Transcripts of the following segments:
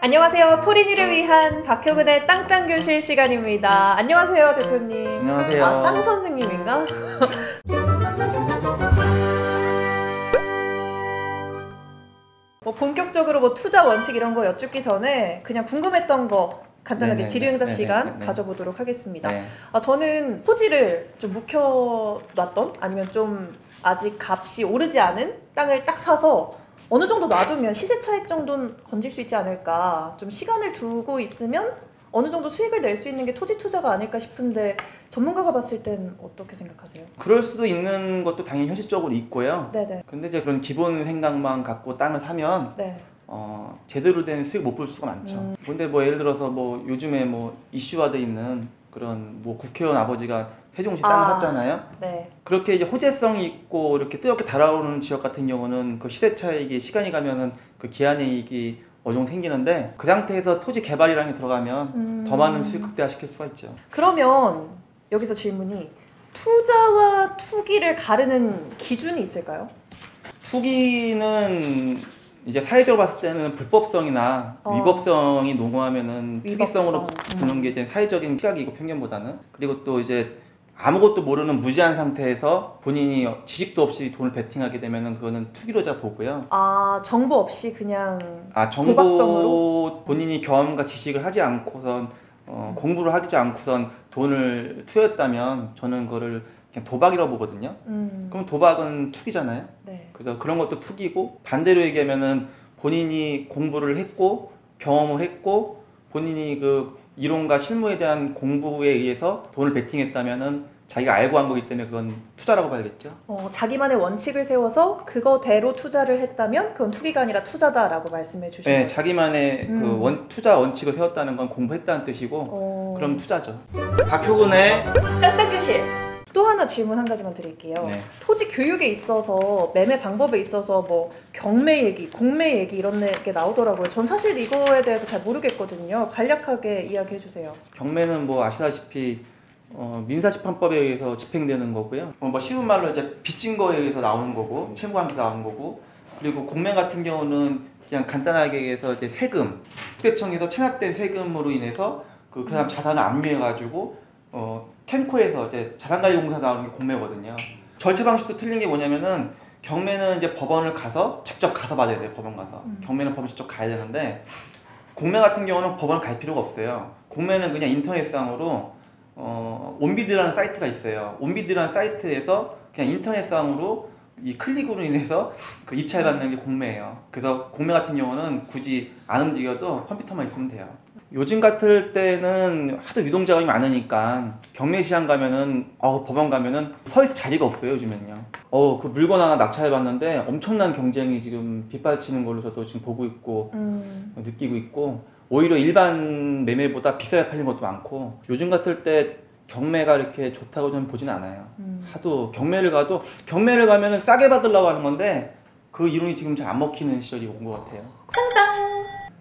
안녕하세요. 토린이를 위한 박효근의 땅땅교실 시간입니다. 안녕하세요, 대표님. 안녕하세요. 아, 땅 선생님인가? 본격적으로 투자 원칙 이런 거 여쭙기 전에 그냥 궁금했던 거 간단하게 질의응답 시간 가져보도록 하겠습니다. 네. 저는 토지를 좀 묵혀놨던 아니면 좀 아직 값이 오르지 않은 땅을 딱 사서 어느 정도 놔두면 시세 차익 정도는 건질 수 있지 않을까, 좀 시간을 두고 있으면 어느 정도 수익을 낼 수 있는 게 토지 투자가 아닐까 싶은데 전문가가 봤을 땐 어떻게 생각하세요? 그럴 수도 있는 것도 당연히 현실적으로 있고요. 네네. 근데 이제 그런 기본 생각만 갖고 땅을 사면 네. 제대로 된 수익 못 볼 수가 많죠. 근데 뭐 예를 들어서 뭐 요즘에 뭐 이슈화돼 있는 그런 뭐 국회의원 아버지가 세종시 땅을 샀잖아요. 네. 그렇게 이제 호재성이 있고 이렇게 뜨겁게 달아오르는 지역 같은 경우는 그 시세 차익이 시간이 가면은 그 기한이익이 어느 정도 생기는데, 그 상태에서 토지 개발이라는 게 들어가면 더 많은 수익 극대화시킬 수가 있죠. 그러면 여기서 질문이, 투자와 투기를 가르는 기준이 있을까요? 투기는 이제 사회적으로 봤을 때는 불법성이나 위법성이 농후하면은 투기성으로 두는 게 이제 사회적인 시각이고, 편견보다는. 그리고 또 이제 아무것도 모르는 무지한 상태에서 본인이 지식도 없이 돈을 베팅하게 되면은 그거는 투기로 제가 보고요. 정보 없이 그냥 정보 도박성으로? 본인이 경험과 지식을 하지 않고선 공부를 하지 않고선 돈을 투여했다면 저는 그거를 그냥 도박이라고 보거든요. 그럼 도박은 투기잖아요. 네. 그래서 그런 것도 투기고, 반대로 얘기하면은 본인이 공부를 했고 경험을 했고 본인이 그 이론과 실무에 대한 공부에 의해서 돈을 베팅했다면은 자기가 알고 한 거기 때문에 그건 투자라고 봐야겠죠. 자기만의 원칙을 세워서 그거대로 투자를 했다면 그건 투기가 아니라 투자다라고 말씀해 주신 네, 거죠? 자기만의 그 투자 원칙을 세웠다는 건 공부했다는 뜻이고, 그럼 투자죠. 박효근의 땅땅교실! 또 하나 질문 한 가지만 드릴게요. 네. 토지 교육에 있어서, 매매 방법에 있어서 뭐 경매 얘기, 공매 얘기 이런 게 나오더라고요. 전 사실 이거에 대해서 잘 모르겠거든요. 간략하게 이야기해 주세요. 경매는 뭐 아시다시피 민사집행법에 의해서 집행되는 거고요. 뭐 쉬운 말로 이제 빚진 거에 의해서 나오는 거고, 채무관계 나오는 거고, 그리고 공매 같은 경우는 그냥 간단하게 얘기해서 이제 세금, 국세청에서 체납된 세금으로 인해서 그 사람 자산을 압류해가지고 캠코에서 이제 자산관리공사 나오는 게 공매거든요. 절차 방식도 틀린 게 뭐냐면은, 경매는 이제 법원을 가서 직접 가서 받아야 돼요. 법원 가서. 경매는 법원 직접 가야 되는데, 공매 같은 경우는 법원을 갈 필요가 없어요. 공매는 그냥 인터넷상으로 온비드라는 사이트가 있어요. 온비드라는 사이트에서 그냥 인터넷상으로 이 클릭으로 인해서 그 입찰받는 게 공매예요. 그래서 공매 같은 경우는 굳이 안 움직여도 컴퓨터만 있으면 돼요. 요즘 같을 때는 하도 유동자금이 많으니까 경매 시장 가면은 법원 가면은 서 있을 자리가 없어요. 요즘엔요. 그 물건 하나 낙찰해봤는데 엄청난 경쟁이 지금 빗발치는 걸로 저도 지금 보고 있고 느끼고 있고, 오히려 일반 매매보다 비싸게 팔린 것도 많고, 요즘 같을 때 경매가 이렇게 좋다고 저는 보진 않아요. 하도 경매를 가면은 싸게 받으려고 하는 건데 그 이론이 지금 잘 안 먹히는 시절이 온 것 같아요.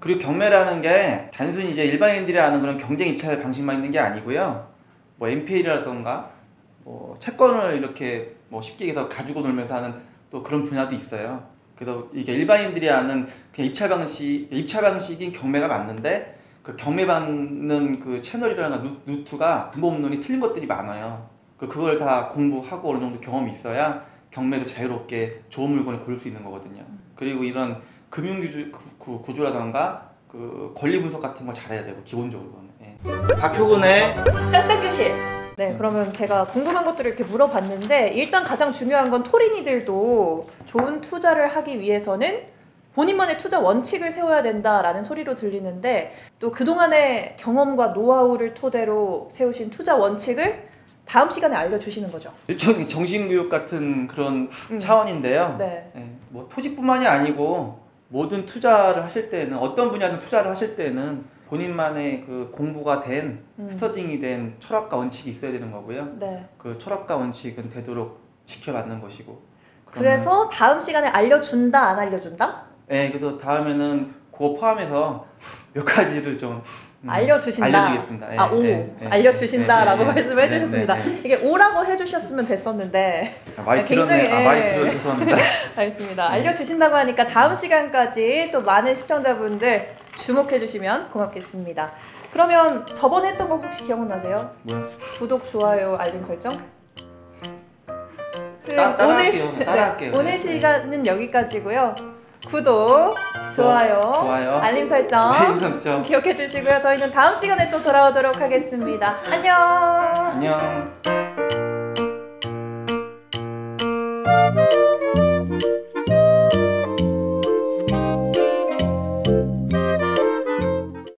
그리고 경매라는 게 단순히 이제 일반인들이 아는 그런 경쟁 입찰 방식만 있는 게 아니고요. 뭐 NPL이라던가 뭐 채권을 이렇게 뭐 쉽게 얘기해서 가지고 놀면서 하는 또 그런 분야도 있어요. 그래서 이게 일반인들이 아는 그냥 입찰 방식인 경매가 맞는데, 그 경매 받는 그 채널이라는 루트가 근본론이 틀린 것들이 많아요. 그걸 다 공부하고 어느 정도 경험이 있어야 경매도 자유롭게 좋은 물건을 고를 수 있는 거거든요. 그리고 이런 금융 구조라던가 그 권리 분석 같은 걸 잘해야 되고, 기본적으로는. 박효근의 땅땅교실! 네, 그러면 제가 궁금한 것들을 이렇게 물어봤는데, 일단 가장 중요한 건 토린이들도 좋은 투자를 하기 위해서는 본인만의 투자 원칙을 세워야 된다라는 소리로 들리는데, 또 그동안의 경험과 노하우를 토대로 세우신 투자 원칙을 다음 시간에 알려주시는 거죠. 일종의 정신교육 같은 그런 차원인데요. 네. 뭐 토지뿐만이 아니고 모든 투자를 하실 때는, 어떤 분야든 투자를 하실 때는 본인만의 그 공부가 된, 스터딩이 된 철학과 원칙이 있어야 되는 거고요. 네. 그 철학과 원칙은 되도록 지켜받는 것이고. 그래서 다음 시간에 알려준다, 안 알려준다? 네, 그래서 다음에는 그거 포함해서 몇 가지를 좀 알려주신다. 알려드리겠습니다. 알려주신다라고 말씀해 주셨습니다. 이게 오라고 해주셨으면 됐었는데. 많이 길었네. 많이 길어 죄송합니다. 알겠습니다. 알려주신다고 하니까 다음 시간까지 또 많은 시청자분들 주목해 주시면 고맙겠습니다. 그러면 저번에 했던 거 혹시 기억나세요? 뭐야? 구독, 좋아요, 알림 설정? 따라할게요. 오늘 시간은 여기까지고요. 구독, 좋아요, 알림 설정 기억해 주시고요. 저희는 다음 시간에 또 돌아오도록 하겠습니다. 안녕. 안녕.